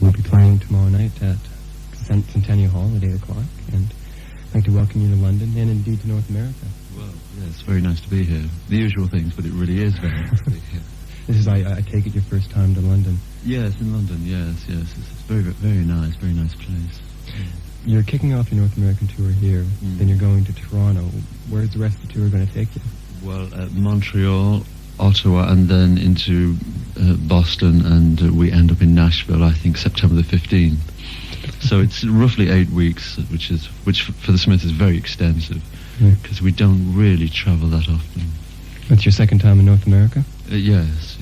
will be playing tomorrow night at Centennial Hall at 8 o'clock, and I'd like to welcome you to London and indeed to North America. Well, yeah, it's very nice to be here. The usual things, but it really is very nice to be here. This is, I take it, your first time to London. Yes, in London, yes. It's very, very nice place. You're kicking off your North American tour here, then you're going to Toronto. Where's the rest of the tour going to take you? Well, Montreal, Ottawa, and then into Boston, and we end up in Nashville, I think, September the 15th. So it's roughly 8 weeks, which for the Smiths is very extensive, because we don't really travel that often. That's your second time in North America? Yes.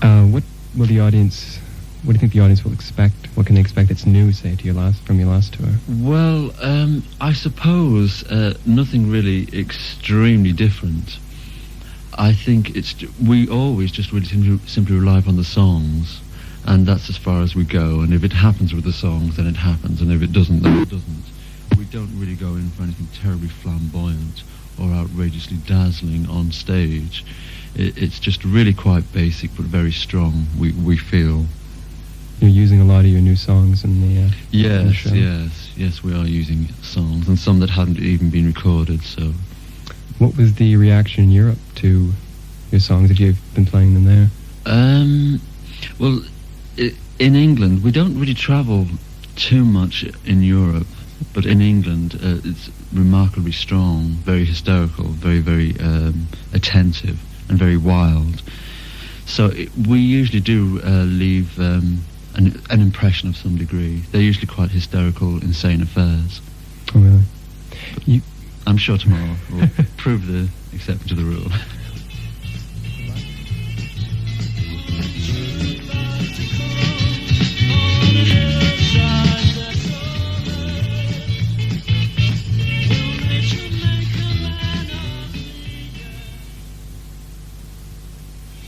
What will the audience? What do you think the audience will expect? What can they expect that's new, say, from your last tour? Well, I suppose nothing really extremely different. I think we always just really simply rely upon the songs, and that's as far as we go. And if it happens with the songs, then it happens, and if it doesn't, then it doesn't. We don't really go in for anything terribly flamboyant or outrageously dazzling on stage. It's just really quite basic, but very strong, we feel. You're using a lot of your new songs in the show. Yes, we are using songs, and some that hadn't even been recorded, so... What was the reaction in Europe to your songs, if you've been playing them there? Well, in England, we don't really travel too much in Europe, but in England, it's remarkably strong, very hysterical, very, very attentive, and very wild. So we usually do leave an impression of some degree. They're usually quite hysterical, insane affairs. Oh, really? I'm sure tomorrow will prove the exception to the rule.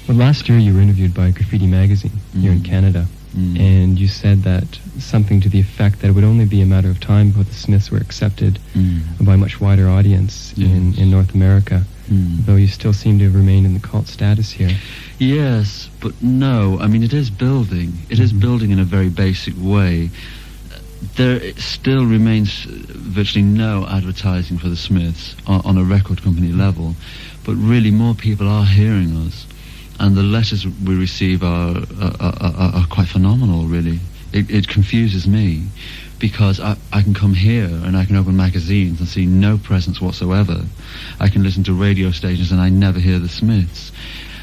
Well, last year you were interviewed by Graffiti Magazine here in Canada, and you said that something to the effect that it would only be a matter of time before the Smiths were accepted by a much wider audience in North America, though you still seem to have remained in the cult status here. Yes, but no. I mean, it is building. It is building in a very basic way. There still remains virtually no advertising for the Smiths on a record company level, but really more people are hearing us. And the letters we receive are quite phenomenal, really. It confuses me, because I can come here and I can open magazines and see no presence whatsoever. I can listen to radio stations and I never hear the Smiths.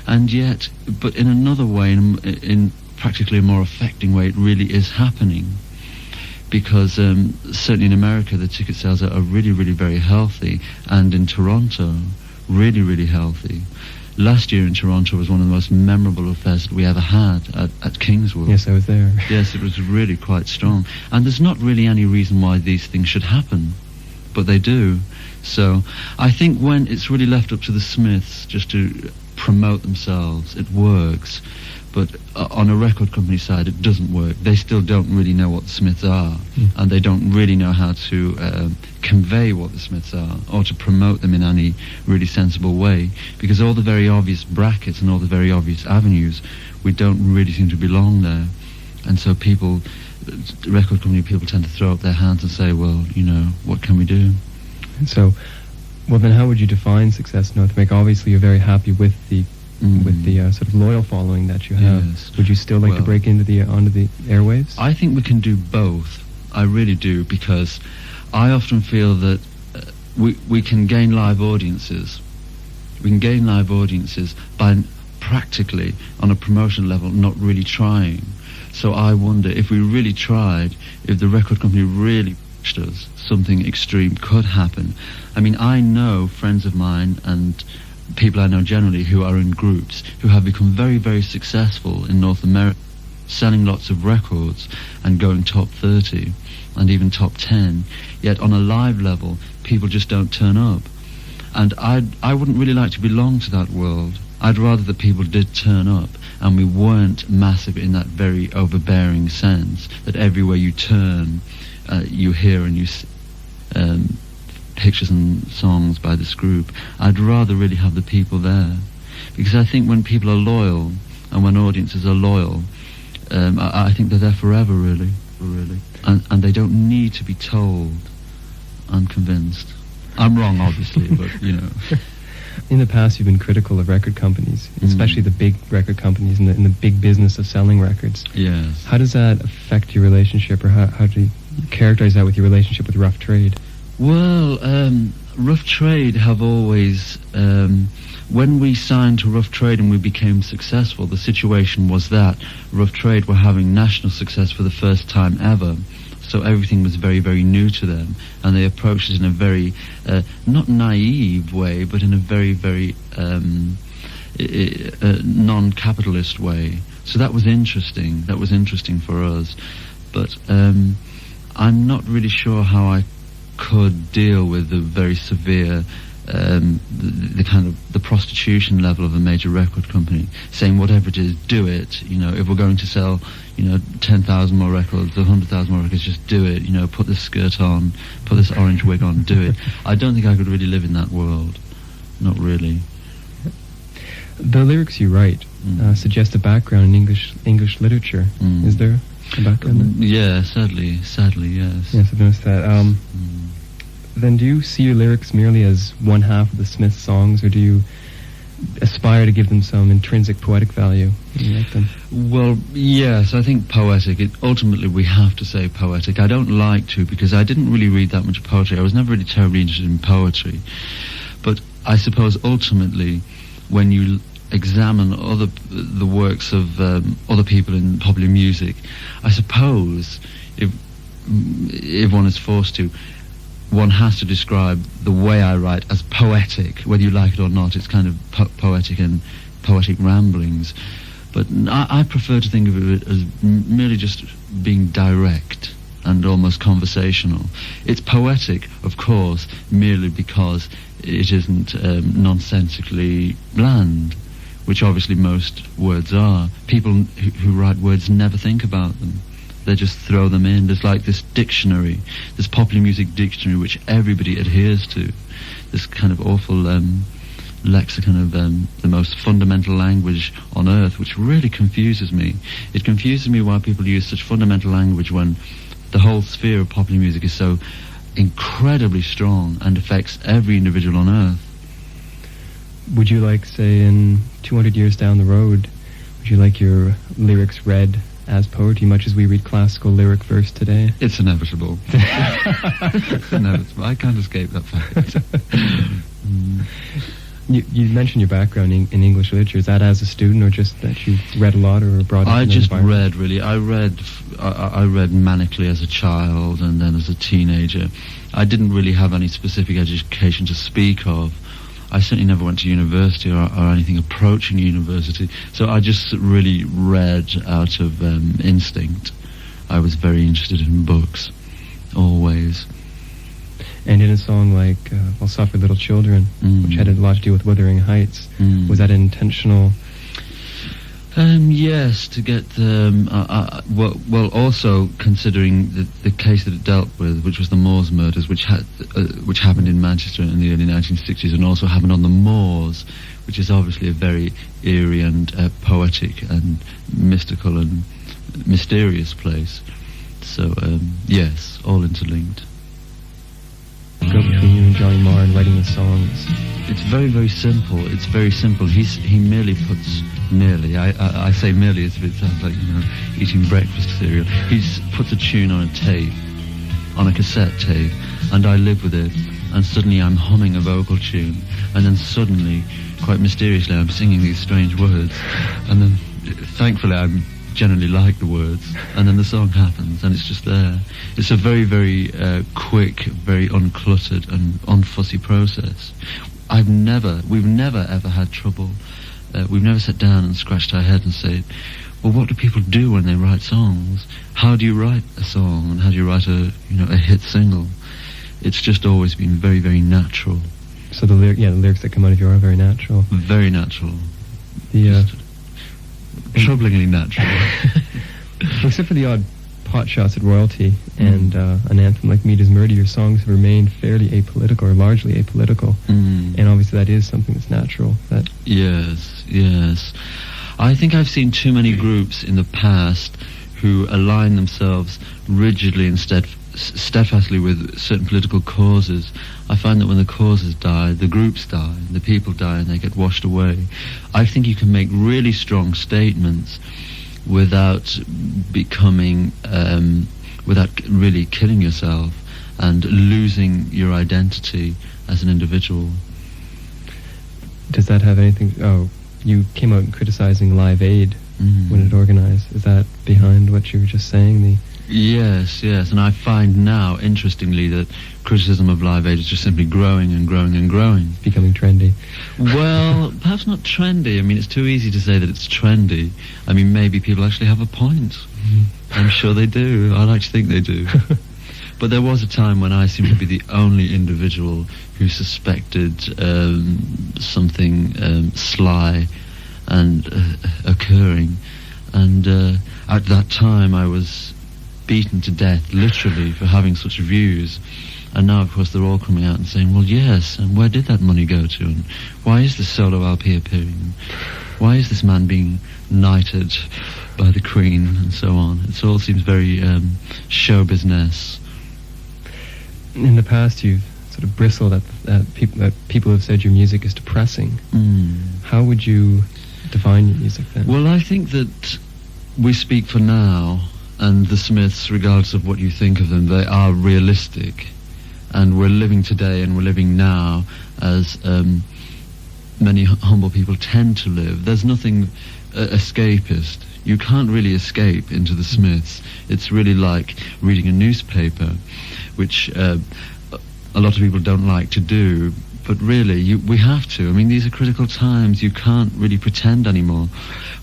And yet, but in another way, in practically a more affecting way, it really is happening. Because certainly in America, the ticket sales are really, really very healthy, and in Toronto, really, really healthy. Last year in Toronto was one of the most memorable affairs that we ever had at Kingswood. Yes, I was there. Yes, it was really quite strong. And there's not really any reason why these things should happen, but they do. So I think when it's really left up to the Smiths just to promote themselves, it works. But on a record company side, it doesn't work. They still don't really know what the Smiths are, and they don't really know how to convey what the Smiths are, or to promote them in any really sensible way, because all the very obvious brackets and all the very obvious avenues, we don't really seem to belong there. And so record company people tend to throw up their hands and say, well, what can we do? And so, well then how would you define success in North America? Obviously you're very happy with the sort of loyal following that you have. Yes. Would you still like to break onto the airwaves? I think we can do both. I really do, because I often feel that we can gain live audiences. We can gain live audiences by practically, on a promotion level, not really trying. So I wonder, if we really tried, if the record company really pushed us, something extreme could happen. I mean, I know friends of mine and people I know generally who are in groups who have become very, very successful in North America, selling lots of records and going top 30 and even top 10, yet on a live level people just don't turn up. And I wouldn't really like to belong to that world. I'd rather that people did turn up and we weren't massive in that very overbearing sense, that everywhere you turn you hear and you see pictures and songs by this group. I'd rather really have the people there, because I think when people are loyal and when audiences are loyal, I think they're there forever, really. And they don't need to be told. I'm convinced. I'm wrong, obviously, but, you know. In the past, you've been critical of record companies, especially the big record companies in the big business of selling records. Yes. How does that affect your relationship, or how do you characterize that with your relationship with Rough Trade? Well, Rough Trade have always... when we signed to Rough Trade and we became successful, the situation was that Rough Trade were having national success for the first time ever. So everything was very, very new to them, and they approached it in a very, not naive way, but in a very, very non-capitalist way. So that was interesting. That was interesting for us. But I'm not really sure how I could deal with the very severe, the kind of the prostitution level of a major record company, saying whatever it is, do it. You know, if we're going to sell, 10,000 more records, 100,000 more records, just do it. Put this skirt on, put this orange wig on, do it. I don't think I could really live in that world. Not really. The lyrics you write suggest a background in English literature. Is there a background there? Yeah, sadly, yes. Yes, I've noticed that. Then do you see your lyrics merely as one half of the Smiths songs, or do you aspire to give them some intrinsic poetic value when you write them? Well, yes, I think poetic. Ultimately, we have to say poetic. I don't like to, because I didn't really read that much poetry. I was never really terribly interested in poetry. But I suppose ultimately, when you examine the works of other people in popular music, I suppose if one is forced to, one has to describe the way I write as poetic, whether you like it or not. It's kind of poetic and poetic ramblings. But I prefer to think of it as merely just being direct and almost conversational. It's poetic, of course, merely because it isn't nonsensically bland, which obviously most words are. People who write words never think about them. They just throw them in. There's like this dictionary, this popular music dictionary, which everybody adheres to. This kind of awful lexicon of the most fundamental language on earth, which really confuses me. It confuses me why people use such fundamental language when the whole sphere of popular music is so incredibly strong and affects every individual on earth. Would you like, say, in 200 years down the road, would you like your lyrics read as poetry, much as we read classical lyric verse today? It's inevitable. It's inevitable. I can't escape that fact. You mentioned your background in English literature. Is that as a student, or just that you read a lot, or brought up? I just read, really. I read manically as a child, and then as a teenager. I didn't really have any specific education to speak of. I certainly never went to university or anything approaching university, so I just really read out of instinct. I was very interested in books, always. And in a song like I'll Suffer Little Children, which had a lot to do with Wuthering Heights, was that intentional? Yes, to get well, also considering the case that it dealt with, which was the Moors murders, which happened in Manchester in the early 1960s, and also happened on the moors, which is obviously a very eerie and poetic and mystical and mysterious place. So yes, all interlinked. Go between you and Johnny Marr in writing the songs. It's very, very simple. It's very simple. He merely puts I say merely as if it sounds like eating breakfast cereal. He puts a tune on a tape, on a cassette tape, and I live with it. And suddenly I'm humming a vocal tune, and then suddenly, quite mysteriously, I'm singing these strange words, and then thankfully I generally like the words, and then the song happens, and it's just there. It's a very, very quick, very uncluttered and unfussy process. We've never ever had trouble. We've never sat down and scratched our head and said, well, what do people do when they write songs? How do you write a song, and how do you write a hit single? It's just always been very, very natural. So the lyrics that come out of you are very natural. Very natural. Troublingly natural. Except for the odd pot shots at royalty and an anthem like Meat is Murder, your songs have remained fairly apolitical, or largely apolitical. And obviously that is something that's natural. Yes. I think I've seen too many groups in the past who align themselves rigidly and steadfastly with certain political causes. I find that when the causes die, the groups die, the people die, and they get washed away. I think you can make really strong statements without becoming, without really killing yourself and losing your identity as an individual. Does that have anything... Oh, you came out criticizing Live Aid when it organized. Is that behind what you were just saying? Yes, and I find now, interestingly, that criticism of Live Aid is just simply growing and growing and growing. It's becoming trendy. Well, perhaps not trendy. I mean, it's too easy to say that it's trendy. I mean, maybe people actually have a point. I'm sure they do. I like to think they do. But there was a time when I seemed to be the only individual who suspected something sly and occurring. And at that time I was beaten to death, literally, for having such views. And now, of course, they're all coming out and saying, well, yes, and where did that money go to? And why is this solo LP appearing? Why is this man being knighted by the Queen, and so on? It all seems very show business. In the past, you've sort of bristled at that people have said your music is depressing. How would you define your music then? Well, I think that we speak for now, and the Smiths, regardless of what you think of them, they are realistic. And we're living today and we're living now as many humble people tend to live. There's nothing escapist. You can't really escape into the Smiths. It's really like reading a newspaper, which a lot of people don't like to do. But really, we have to. I mean, these are critical times. You can't really pretend anymore.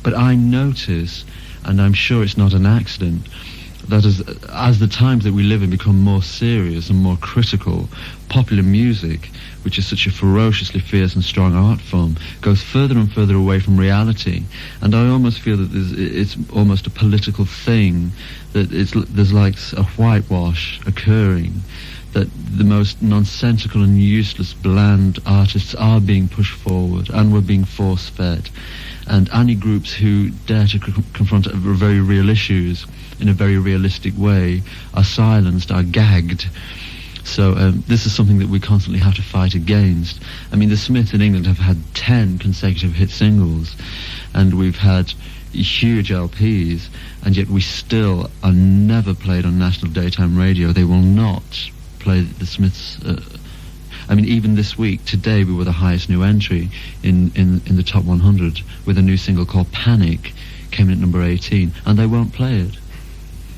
But I notice, and I'm sure it's not an accident, that as the times that we live in become more serious and more critical, popular music, which is such a ferociously fierce and strong art form, goes further and further away from reality. And I almost feel that it's almost a political thing, that there's like a whitewash occurring, that the most nonsensical and useless, bland artists are being pushed forward, and we're being force-fed. And any groups who dare to confront very real issues in a very realistic way are silenced, are gagged. So this is something that we constantly have to fight against. I mean, the Smiths in England have had 10 consecutive hit singles, and we've had huge LPs, and yet we still are never played on national daytime radio. They will not play the Smiths. I mean, even this week, today, we were the highest new entry in the top 100 with a new single called Panic, came in at number 18, and they won't play it.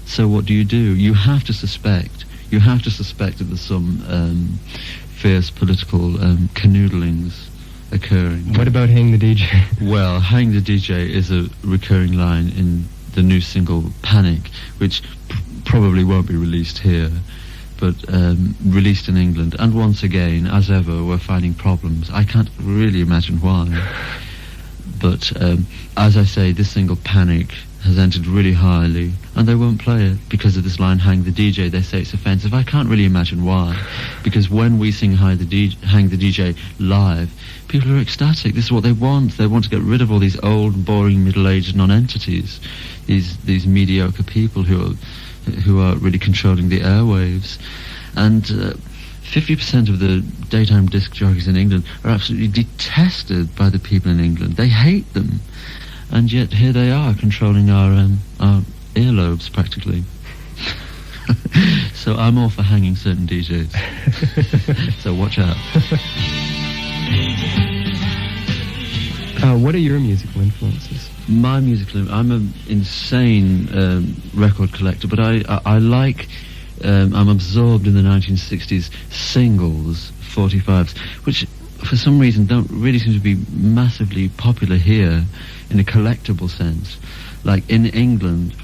So what do? You have to suspect. You have to suspect that there's some fierce political canoodlings occurring. What about Hang the DJ? Well, Hang the DJ is a recurring line in the new single Panic, which probably won't be released here, but released in England. And once again, as ever, we're finding problems. I can't really imagine why. But as I say, this single Panic has entered really highly, and they won't play it because of this line, Hang the DJ. They say it's offensive. I can't really imagine why, because when we sing Hang the DJ live, people are ecstatic. This is what they want. They want to get rid of all these old, boring, middle-aged non-entities, these mediocre people who are really controlling the airwaves. And 50% of the daytime disc jockeys in England are absolutely detested by the people in England. They hate them. And yet here they are, controlling our earlobes, practically. So I'm all for hanging certain DJs. So watch out. What are your musical influences? My musical... I'm an insane record collector, but I like... I'm absorbed in the 1960s singles, 45s, which for some reason don't really seem to be massively popular here in a collectible sense. Like in England,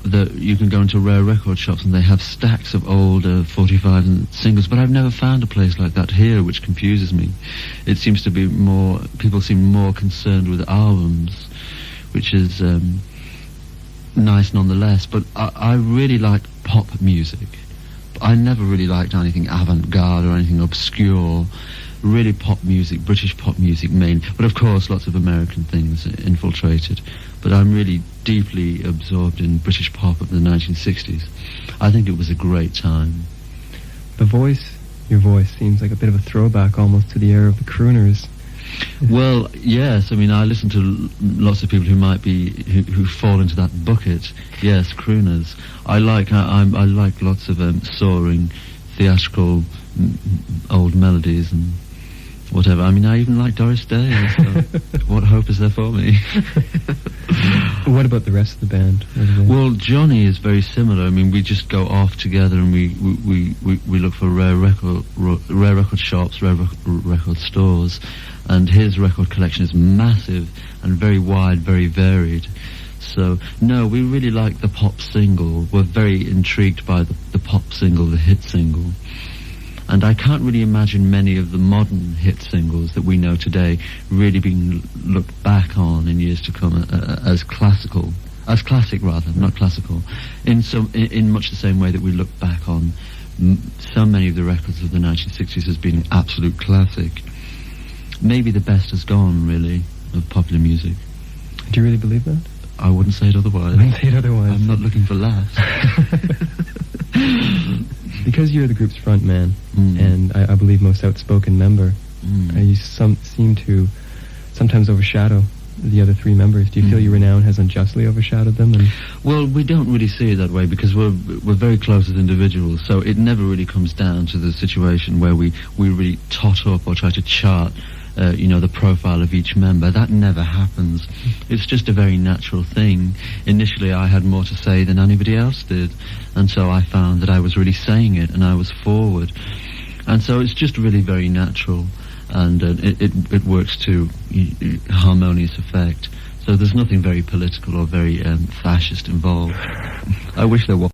you can go into rare record shops and they have stacks of old 45s and singles, but I've never found a place like that here, which confuses me. It seems to be more... People seem more concerned with albums, which is nice nonetheless, but I really like pop music. I never really liked anything avant-garde or anything obscure. really pop music, British pop music main, but of course lots of American things infiltrated. But I'm really deeply absorbed in British pop of the 1960s. I think it was a great time. Your voice seems like a bit of a throwback almost to the era of the crooners. Well, yes. I mean, I listen to lots of people who fall into that bucket. Yes, crooners. I like lots of soaring, theatrical, old melodies and whatever. I mean, I even like Doris Day. So what hope is there for me? What about the rest of the band? Well, Johnny is very similar. I mean, we just go off together and we look for rare record shops, rare record stores, and his record collection is massive and very wide, very varied. So, no, we really like the pop single. We're very intrigued by the pop single, the hit single. And I can't really imagine many of the modern hit singles that we know today really being looked back on in years to come as classic rather, not classical, in much the same way that we look back on so many of the records of the 1960s as being absolute classic. Maybe the best has gone, really, of popular music. Do you really believe that? I wouldn't say it otherwise. I'm not looking for laughs. Because you're the group's front man, and I believe most outspoken member, you seem to sometimes overshadow the other three members. Do you feel your renown has unjustly overshadowed them? Well, we don't really see it that way because we're very close as individuals, so it never really comes down to the situation where we really tot up or try to chart the profile of each member. That never happens. It's just a very natural thing. Initially, I had more to say than anybody else did, and so I found that I was really saying it, and I was forward. And so it's just really very natural, and it works to harmonious effect. So there's nothing very political or very fascist involved. I wish there was.